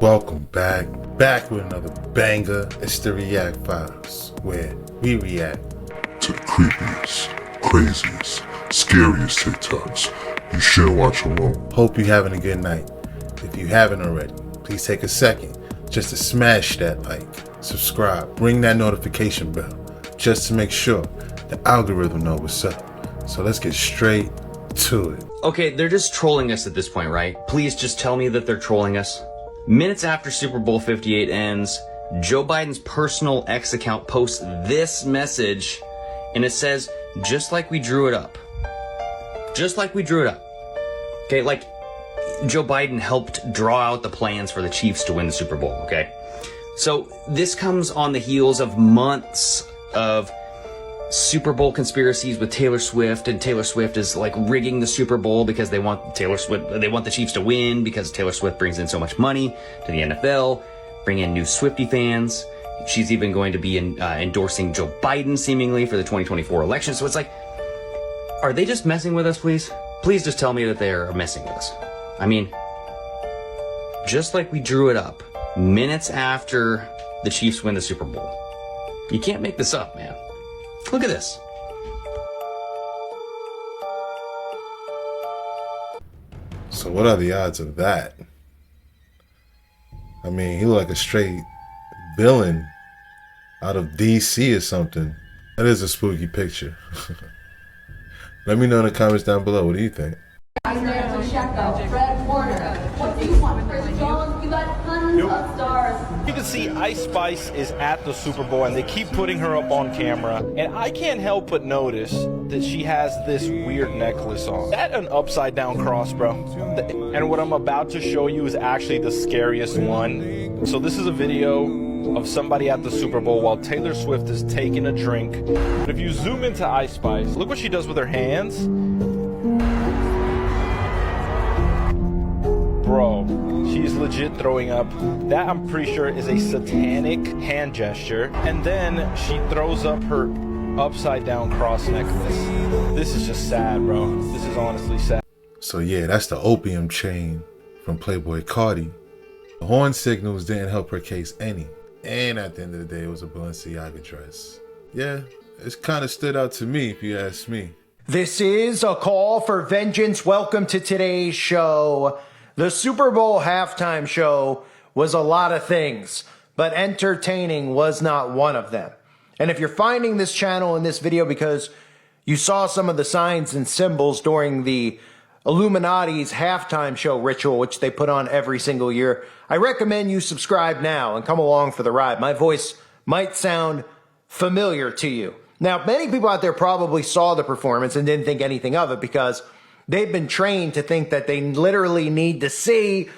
Welcome back with another banger. It's the React Files, where we react to the creepiest, craziest, scariest TikToks you should watch alone. Hope you're having a good night. If you haven't already, please take a second just to smash that like, subscribe, ring that notification bell, just to make sure the algorithm knows what's up. So let's get straight to it. Okay, they're just trolling us at this point, right? Please just tell me that they're trolling us. Minutes after Super Bowl 58 ends, Joe Biden's personal X account posts this message, and it says, just like we drew it up. Just like we drew it up. Okay, like Joe Biden helped draw out the plans for the Chiefs to win the Super Bowl, okay? So this comes on the heels of months of Super Bowl conspiracies with Taylor Swift, and Taylor Swift is like rigging the Super Bowl because they want the Chiefs to win because Taylor Swift brings in so much money to the NFL, bring in new Swiftie fans. She's even going to be endorsing Joe Biden seemingly for the 2024 election. So it's like, are they just messing with us, please? Please just tell me that they're messing with us. I mean, just like we drew it up minutes after the Chiefs win the Super Bowl. You can't make this up, man. Look at this. So what are the odds of that? I mean, he looked like a straight villain out of DC or something. That is a spooky picture. Let me know in the comments down below. What do you think? You can see Ice Spice is at the Super Bowl and they keep putting her up on camera, and I can't help but notice that she has this weird necklace on. Is that an upside down cross, bro? And what I'm about to show you is actually the scariest one. So this is a video of somebody at the Super Bowl while Taylor Swift is taking a drink. But if you zoom into Ice Spice, look what she does with her hands. Bro, she's legit throwing up. That, I'm pretty sure, is a satanic hand gesture. And then she throws up her upside down cross necklace. This is just sad, bro. This is honestly sad. So yeah, that's the opium chain from Playboy Cardi. The horn signals didn't help her case any. And at the end of the day, it was a Balenciaga dress. Yeah, it's kind of stood out to me, if you ask me. This is a call for vengeance. Welcome to today's show. The Super Bowl halftime show was a lot of things, but entertaining was not one of them. And if you're finding this channel in this video because you saw some of the signs and symbols during the Illuminati's halftime show ritual, which they put on every single year, I recommend you subscribe now and come along for the ride. My voice might sound familiar to you. Now, many people out there probably saw the performance and didn't think anything of it because they've been trained to think that they literally need to see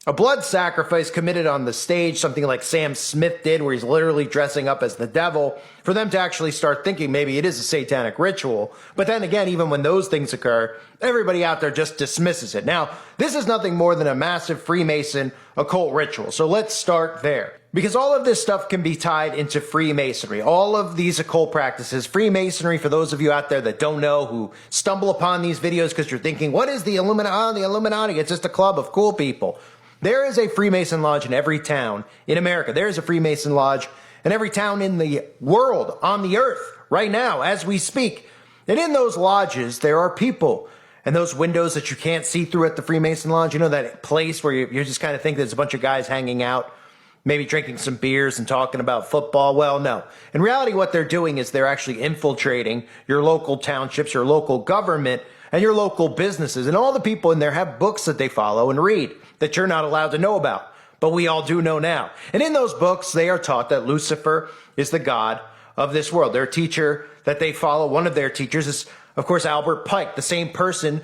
a blood sacrifice committed on the stage, something like Sam Smith did, where he's literally dressing up as the devil, for them to actually start thinking maybe it is a satanic ritual. But then again, even when those things occur, everybody out there just dismisses it. Now, this is nothing more than a massive Freemason occult ritual. So let's start there. Because all of this stuff can be tied into Freemasonry. All of these occult practices, Freemasonry, for those of you out there that don't know, who stumble upon these videos because you're thinking, what is the Illuminati? Oh, the Illuminati, it's just a club of cool people. There is a Freemason lodge in every town in America. There is a Freemason lodge in every town in the world, on the earth, right now, as we speak. And in those lodges, there are people. And those windows that you can't see through at the Freemason lodge, you know, that place where you just kind of think there's a bunch of guys hanging out, maybe drinking some beers and talking about football. Well, no. In reality, what they're doing is they're actually infiltrating your local townships, your local government, and your local businesses. And all the people in there have books that they follow and read that you're not allowed to know about. But we all do know now. And in those books, they are taught that Lucifer is the god of this world. Their teacher that they follow, one of their teachers is, of course, Albert Pike, the same person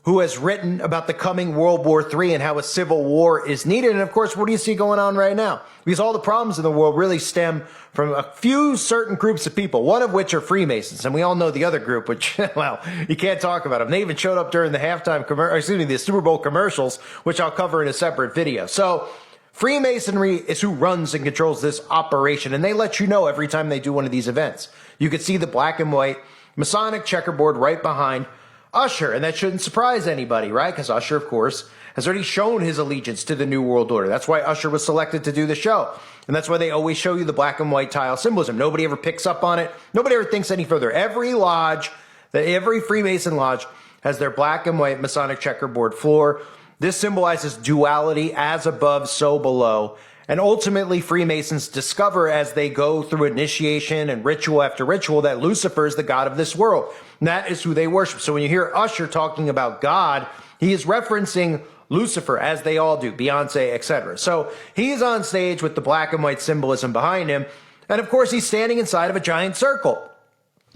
who has written about the coming World War III and how a civil war is needed. And of course, what do you see going on right now? Because all the problems in the world really stem from a few certain groups of people, one of which are Freemasons. And we all know the other group, which, well, you can't talk about them. They even showed up during the the Super Bowl commercials, which I'll cover in a separate video. So Freemasonry is who runs and controls this operation. And they let you know every time they do one of these events. You could see the black and white Masonic checkerboard right behind Usher. And that shouldn't surprise anybody, right? Because Usher, of course, has already shown his allegiance to the New World Order. That's why Usher was selected to do the show. And that's why they always show you the black and white tile symbolism. Nobody ever picks up on it. Nobody ever thinks any further. Every lodge, every Freemason lodge has their black and white Masonic checkerboard floor. This symbolizes duality, as above, so below. And ultimately, Freemasons discover as they go through initiation and ritual after ritual that Lucifer is the god of this world. And that is who they worship. So when you hear Usher talking about God, he is referencing Lucifer, as they all do, Beyonce, etc. So he's on stage with the black and white symbolism behind him. And of course, he's standing inside of a giant circle.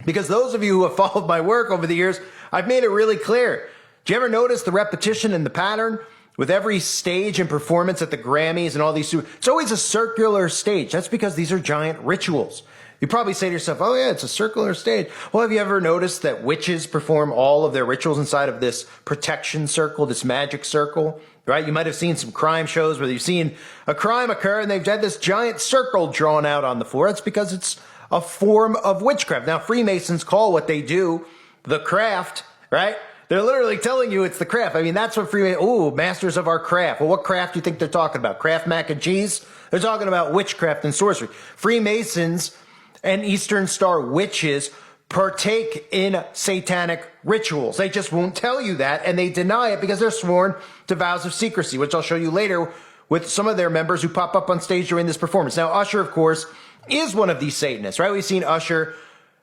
Because those of you who have followed my work over the years, I've made it really clear. Do you ever notice the repetition and the pattern? With every stage and performance at the Grammys and all these, it's always a circular stage. That's because these are giant rituals. You probably say to yourself, oh yeah, it's a circular stage. Well, have you ever noticed that witches perform all of their rituals inside of this protection circle, this magic circle, right? You might have seen some crime shows where you've seen a crime occur and they've had this giant circle drawn out on the floor. That's because it's a form of witchcraft. Now, Freemasons call what they do the craft, right? They're literally telling you it's the craft. I mean, that's what Freemasons, masters of our craft. Well, what craft do you think they're talking about? Kraft mac and cheese? They're talking about witchcraft and sorcery. Freemasons and Eastern Star witches partake in satanic rituals. They just won't tell you that, and they deny it because they're sworn to vows of secrecy, which I'll show you later with some of their members who pop up on stage during this performance. Now, Usher, of course, is one of these Satanists, right? We've seen Usher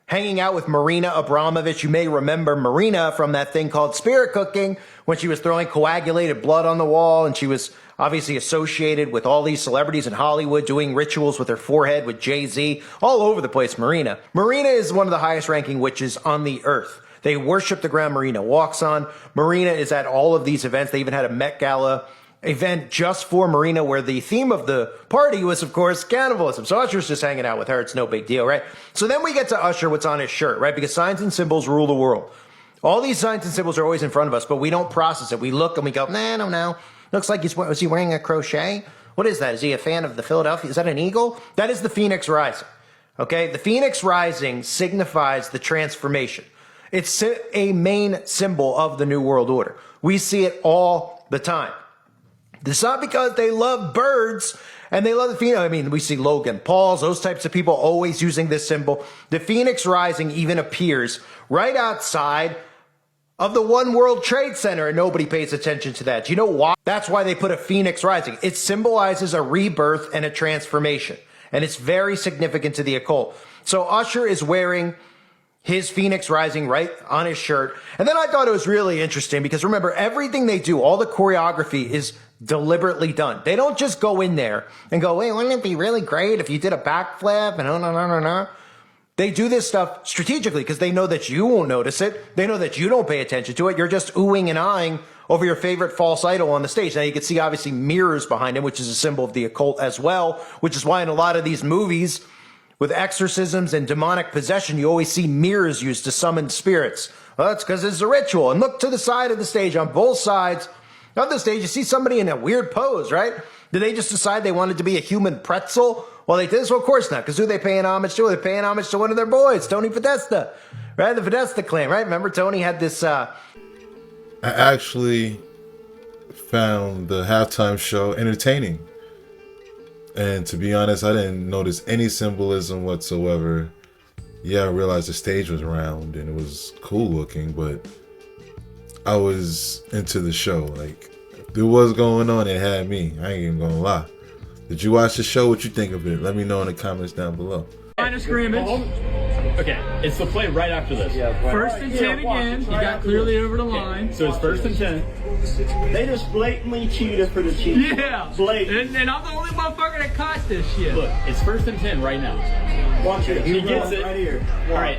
hanging out with Marina Abramovich. You may remember Marina from that thing called Spirit Cooking when she was throwing coagulated blood on the wall, and she was obviously associated with all these celebrities in Hollywood doing rituals with her forehead with Jay-Z, all over the place, Marina. Marina is one of the highest ranking witches on the earth. They worship the ground Marina walks on. Marina is at all of these events. They even had a Met Gala event just for Marina where the theme of the party was, of course, cannibalism. So Usher's just hanging out with her. It's no big deal, right? So then we get to Usher, what's on his shirt, right? Because signs and symbols rule the world. All these signs and symbols are always in front of us, but we don't process it. We look and we go, nah, I don't know. Looks like was he wearing a crochet? What is that? Is he a fan of the Philadelphia? Is that an eagle? That is the Phoenix Rising. Okay? The Phoenix Rising signifies the transformation. It's a main symbol of the New World Order. We see it all the time. It's not because they love birds and they love the Phoenix. I mean, we see Logan Pauls, those types of people always using this symbol. The Phoenix Rising even appears right outside of the One World Trade Center, and nobody pays attention to that. Do you know why? That's why they put a Phoenix Rising. It symbolizes a rebirth and a transformation, and it's very significant to the occult. So Usher is wearing his Phoenix Rising right on his shirt. And then I thought it was really interesting because remember, everything they do, all the choreography is deliberately done. They don't just go in there and go, hey, wouldn't it be really great if you did a backflip and no. They do this stuff strategically because they know that you won't notice it. They know that you don't pay attention to it. You're just oohing and eyeing over your favorite false idol on the stage. Now you can see obviously mirrors behind him, which is a symbol of the occult as well, which is why in a lot of these movies with exorcisms and demonic possession, you always see mirrors used to summon spirits. Well, that's because it's a ritual. And look to the side of the stage. On both sides of the stage, you see somebody in a weird pose, right? Did they just decide they wanted to be a human pretzel? Well, they did this? Well, of course not, because who are they paying homage to? They're paying homage to one of their boys, Tony Podesta, right? The Podesta clan, right? Remember, Tony had this... I actually found the halftime show entertaining. And to be honest, I didn't notice any symbolism whatsoever. Yeah, I realized the stage was round and it was cool looking, but I was into the show. Like, if there was going on, it had me. I ain't even gonna lie. Did you watch the show? What you think of it? Let me know in the comments down below. Line of scrimmage. Okay, it's the play right after this. First and 10 again. He got clearly over the line. So it's first and 10. They just blatantly cheated for the cheat. Yeah. Blatant. And I'm the only motherfucker that caught this shit. Look, it's first and 10 right now. Watch it. He gets it. Right here. All right.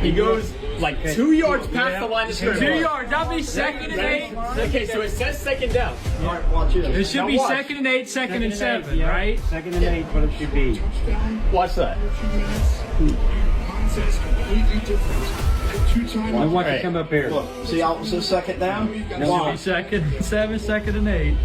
He goes like 2 yards past the line of scrimmage. 2 yards. That'll be second and 8. Okay, so it says second down. All right, watch it. It should be second and 8, second and 7, right? Second and 8, what it should be. Watch that. I want to come up here. Look, see opposite second down? It should be second and 7, second and 8.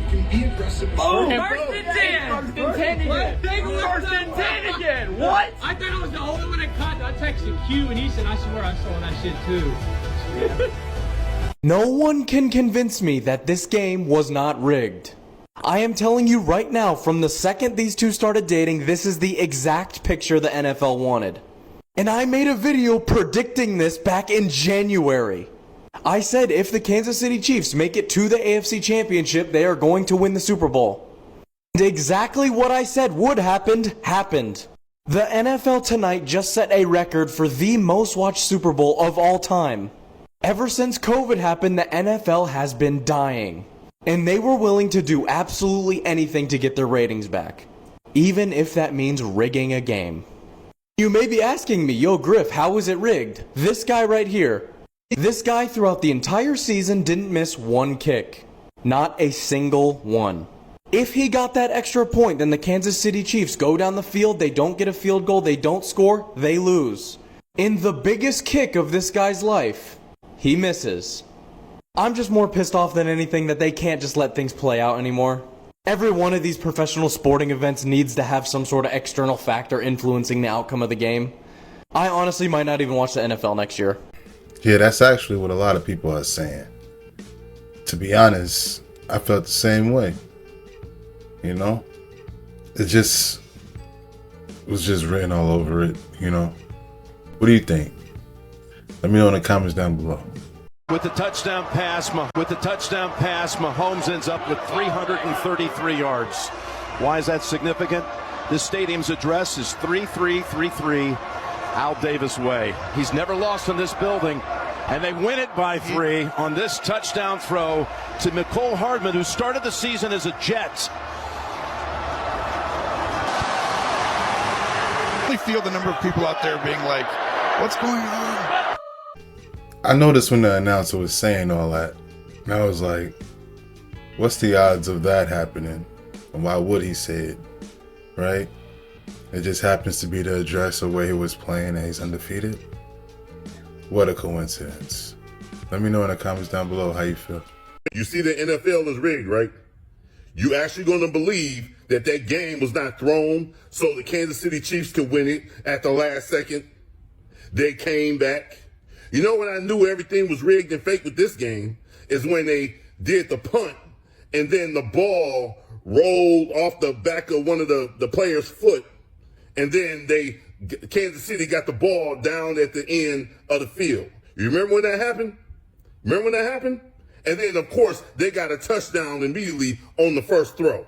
Oh, First and 10. First and 10 again. First and 10 again. What? I thought I was the only one that caught. I texted Q and he said, I swear I saw that shit too. No one can convince me that this game was not rigged. I am telling you right now, from the second these two started dating, this is the exact picture the NFL wanted. And I made a video predicting this back in January. I said if the Kansas City Chiefs make it to the AFC Championship, they are going to win the Super Bowl. And exactly what I said would happen, happened. The NFL tonight just set a record for the most watched Super Bowl of all time. Ever since COVID happened, the NFL has been dying. And they were willing to do absolutely anything to get their ratings back. Even if that means rigging a game. You may be asking me, yo Griff, how was it rigged? This guy right here. This guy throughout the entire season didn't miss one kick. Not a single one. If he got that extra point, then the Kansas City Chiefs go down the field, they don't get a field goal, they don't score, they lose. In the biggest kick of this guy's life, he misses. I'm just more pissed off than anything that they can't just let things play out anymore. Every one of these professional sporting events needs to have some sort of external factor influencing the outcome of the game. I honestly might not even watch the NFL next year. Yeah, that's actually what a lot of people are saying. To be honest, I felt the same way. You know? It was just written all over it, you know? What do you think? Let me know in the comments down below. With the touchdown pass, Mahomes ends up with 333 yards. Why is that significant? This stadium's address is 3333 Al Davis Way. He's never lost in this building, and they win it by 3 on this touchdown throw to Mecole Hardman, who started the season as a Jet. I feel the number of people out there being like, what's going on? I noticed when the announcer was saying all that, and I was like, what's the odds of that happening? And why would he say it? Right? It just happens to be the address of where he was playing and he's undefeated. What a coincidence. Let me know in the comments down below how you feel. You see the NFL is rigged, right? You actually going to believe that that game was not thrown so the Kansas City Chiefs could win it at the last second? They came back. You know when I knew everything was rigged and fake with this game is when they did the punt and then the ball rolled off the back of one of the player's foot, and then Kansas City got the ball down at the end of the field. You remember when that happened? And then, of course, they got a touchdown immediately on the first throw.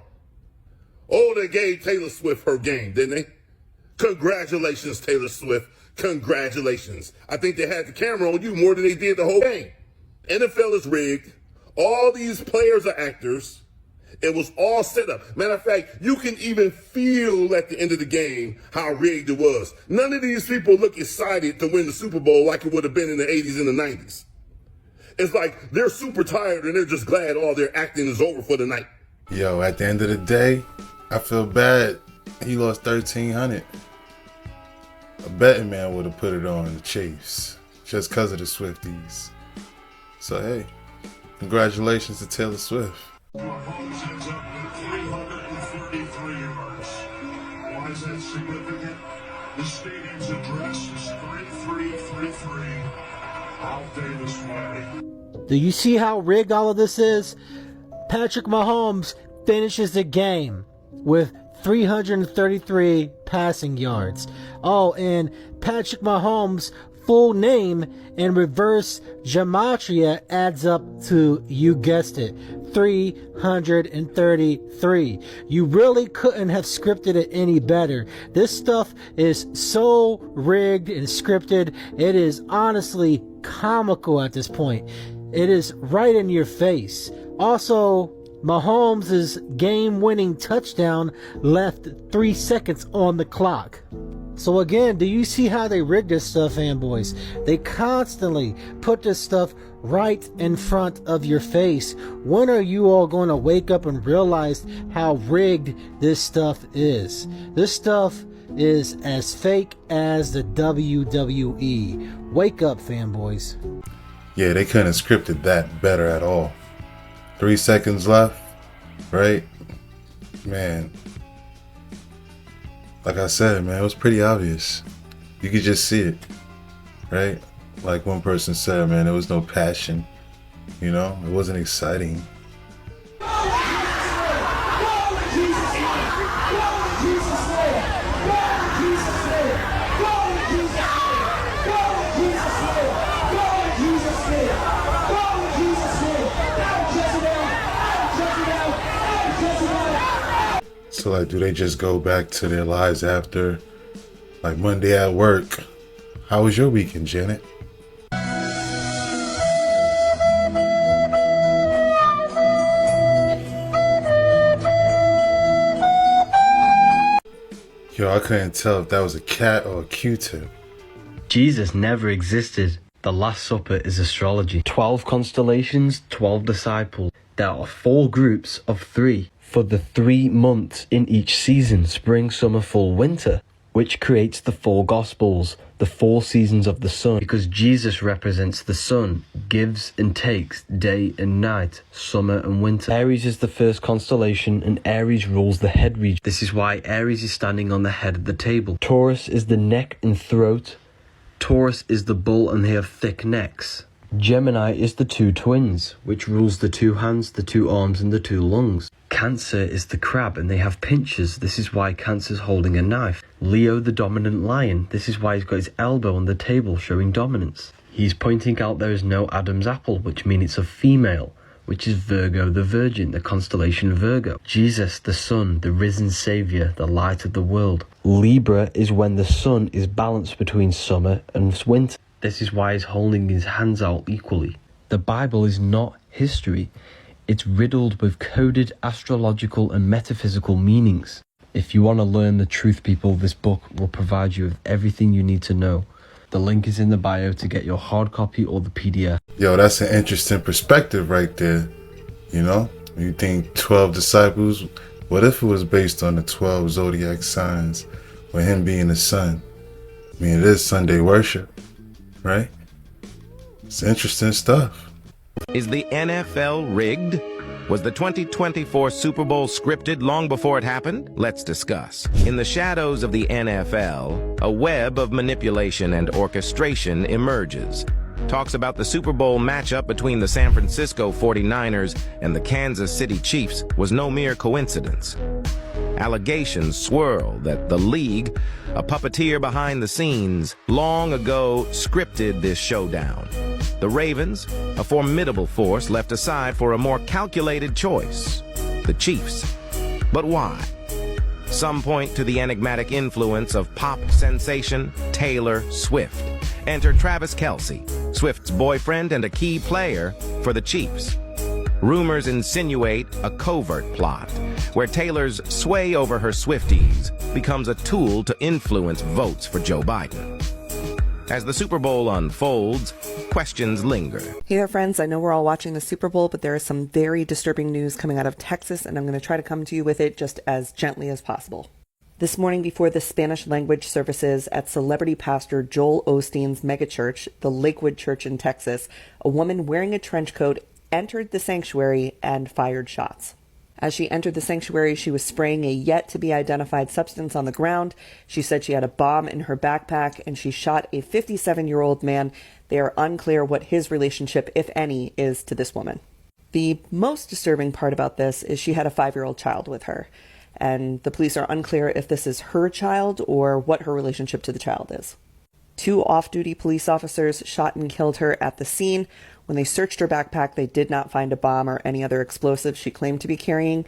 Oh, they gave Taylor Swift her game, didn't they? Congratulations, Taylor Swift. Congratulations. I think they had the camera on you more than they did the whole game. NFL is rigged. All these players are actors. It was all set up. Matter of fact, you can even feel at the end of the game how rigged it was. None of these people look excited to win the Super Bowl like it would have been in the 80s and the 90s. It's like they're super tired and they're just glad all their acting is over for the night. Yo, at the end of the day, I feel bad. He lost $1,300. A betting man would have put it on the Chiefs just because of the Swifties. So, hey, congratulations to Taylor Swift. Mahomes ends up with 333 yards. Why is that significant? The stadium's address is 3333 Al Davis Way. Do you see how rigged all of this is? Patrick Mahomes finishes the game with 333 passing yards. Oh, and Patrick Mahomes' full name in reverse gematria adds up to, you guessed it, 333. You really couldn't have scripted it any better. This stuff is so rigged and scripted, it is honestly comical at this point. It is right in your face. Also, Mahomes' game-winning touchdown left 3 seconds on the clock. So again, do you see how they rig this stuff, fanboys? They constantly put this stuff right in front of your face. When are you all going to wake up and realize how rigged this stuff is? This stuff is as fake as the WWE. Wake up, fanboys. Yeah, they couldn't have scripted that better at all. 3 seconds left, right? Man, like I said, man, it was pretty obvious. You could just see it, right? Like one person said, man, there was no passion. You know, it wasn't exciting. So like, do they just go back to their lives after, like Monday at work? How was your weekend, Janet? Yo, I couldn't tell if that was a cat or a Q-tip. Jesus never existed. The Last Supper is astrology. 12 constellations, 12 disciples. There are 4 groups of 3 for the 3 months in each season, spring, summer, fall, winter, which creates the 4 gospels, the 4 seasons of the sun, because Jesus represents the sun, gives and takes, day and night, summer and winter. Aries is the first constellation, and Aries rules the head region. This is why Aries is standing on the head of the table. Taurus is the neck and throat. Taurus is the bull, and they have thick necks. Gemini is the 2 twins, which rules the 2 hands, the 2 arms, and the 2 lungs. Cancer is the crab, and they have pinchers. This is why Cancer's holding a knife. Leo, the dominant lion. This is why he's got his elbow on the table, showing dominance. He's pointing out there is no Adam's apple, which means it's a female, which is Virgo, the virgin, the constellation Virgo. Jesus, the sun, the risen savior, the light of the world. Libra is when the sun is balanced between summer and winter. This is why he's holding his hands out equally. The Bible is not history. It's riddled with coded astrological and metaphysical meanings. If you want to learn the truth, people, this book will provide you with everything you need to know. The link is in the bio to get your hard copy or the PDF. Yo, that's an interesting perspective right there. You know, you think 12 disciples, what if it was based on the 12 zodiac signs, with him being the sun? I mean, it is Sunday worship, right? It's interesting stuff. Is the NFL rigged? Was the 2024 Super Bowl scripted long before it happened? Let's discuss. In the shadows of the NFL, a web of manipulation and orchestration emerges. Talks about the Super Bowl matchup between the San Francisco 49ers and the Kansas City Chiefs was no mere coincidence. Allegations swirl that the league, a puppeteer behind the scenes, long ago scripted this showdown. The Ravens, a formidable force left aside for a more calculated choice, the Chiefs. But why? Some point to the enigmatic influence of pop sensation Taylor Swift. Enter Travis Kelce, Swift's boyfriend and a key player for the Chiefs. Rumors insinuate a covert plot, where Taylor's sway over her Swifties becomes a tool to influence votes for Joe Biden. As the Super Bowl unfolds, questions linger. Hey there, friends. I know we're all watching the Super Bowl, but there is some very disturbing news coming out of Texas, and I'm going to try to come to you with it just as gently as possible. This morning before the Spanish language services at celebrity pastor Joel Osteen's megachurch, the Lakewood Church in Texas, a woman wearing a trench coat entered the sanctuary and fired shots. As she entered the sanctuary, she was spraying a yet-to-be-identified substance on the ground. She said she had a bomb in her backpack, and she shot a 57-year-old man. They are unclear what his relationship, if any, is to this woman. The most disturbing part about this is she had a 5-year-old child with her, and the police are unclear if this is her child or what her relationship to the child is. 2 off-duty police officers shot and killed her at the scene. When they searched her backpack, they did not find a bomb or any other explosives she claimed to be carrying.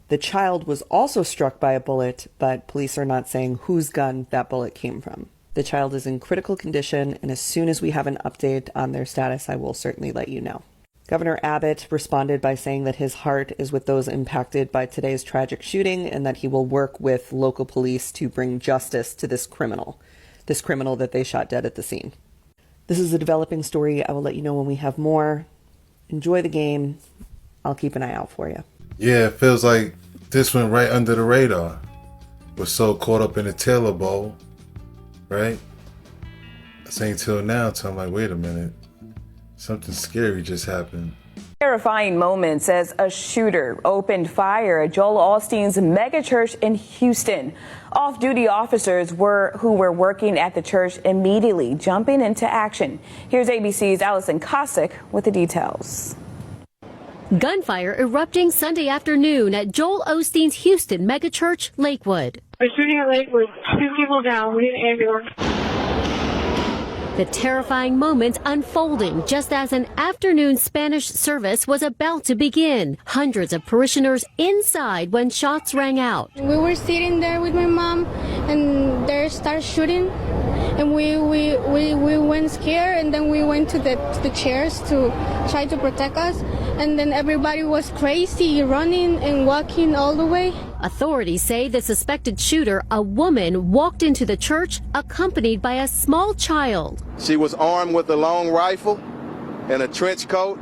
The child was also struck by a bullet, but police are not saying whose gun that bullet came from. The child is in critical condition, and as soon as we have an update on their status, I will certainly let you know. Governor Abbott responded by saying that his heart is with those impacted by today's tragic shooting and that he will work with local police to bring justice to this criminal that they shot dead at the scene. This is a developing story. I will let you know when we have more. Enjoy the game. I'll keep an eye out for you. Yeah, it feels like this went right under the radar. We're so caught up in the Taylor Bowl, right? I saying till now, till I'm like, wait a minute. Something scary just happened. Terrifying moments as a shooter opened fire at Joel Osteen's megachurch in Houston. Off-duty officers who were working at the church immediately jumping into action. Here's ABC's Allison Cossack with the details. Gunfire erupting Sunday afternoon at Joel Osteen's Houston megachurch, Lakewood. We're shooting at Lakewood. 2 people down. We need an ambulance. The terrifying moments unfolding just as an afternoon Spanish service was about to begin. Hundreds of parishioners inside when shots rang out. We were sitting there with my mom, and they started shooting, and we went scared, and then we went to the chairs to try to protect us, and then everybody was crazy, running and walking all the way. Authorities say the suspected shooter, a woman, walked into the church accompanied by a small child. She was armed with a long rifle and a trench coat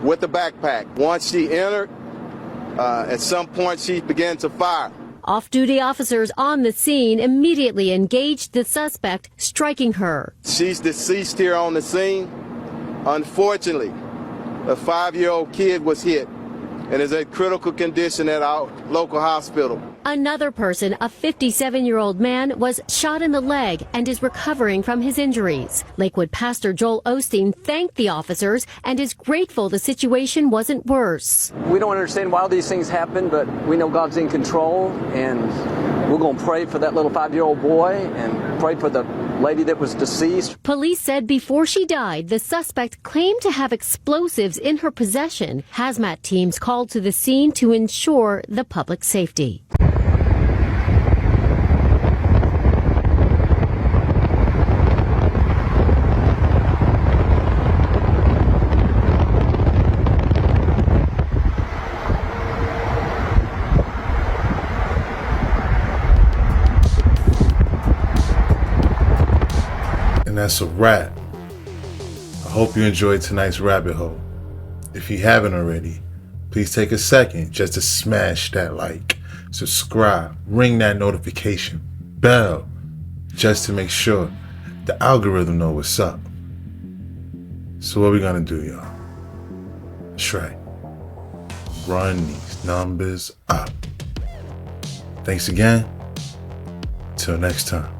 with a backpack. Once she entered, at some point she began to fire. Off-duty officers on the scene immediately engaged the suspect, striking her. She's deceased here on the scene. Unfortunately, a 5-year-old kid was hit and is in critical condition at our local hospital. Another person, a 57-year-old man, was shot in the leg and is recovering from his injuries. Lakewood pastor Joel Osteen thanked the officers and is grateful the situation wasn't worse. We don't understand why all these things happen, but we know God's in control, and we're going to pray for that little 5-year-old boy and pray for the lady that was deceased. Police said before she died, the suspect claimed to have explosives in her possession. Hazmat teams called to the scene to ensure the public safety. And that's a wrap. I hope you enjoyed tonight's rabbit hole. If you haven't already, please take a second just to smash that like, subscribe, ring that notification bell, just to make sure the algorithm knows what's up. So what we gonna do, y'all? That's right. Run these numbers up. Thanks again. Till next time.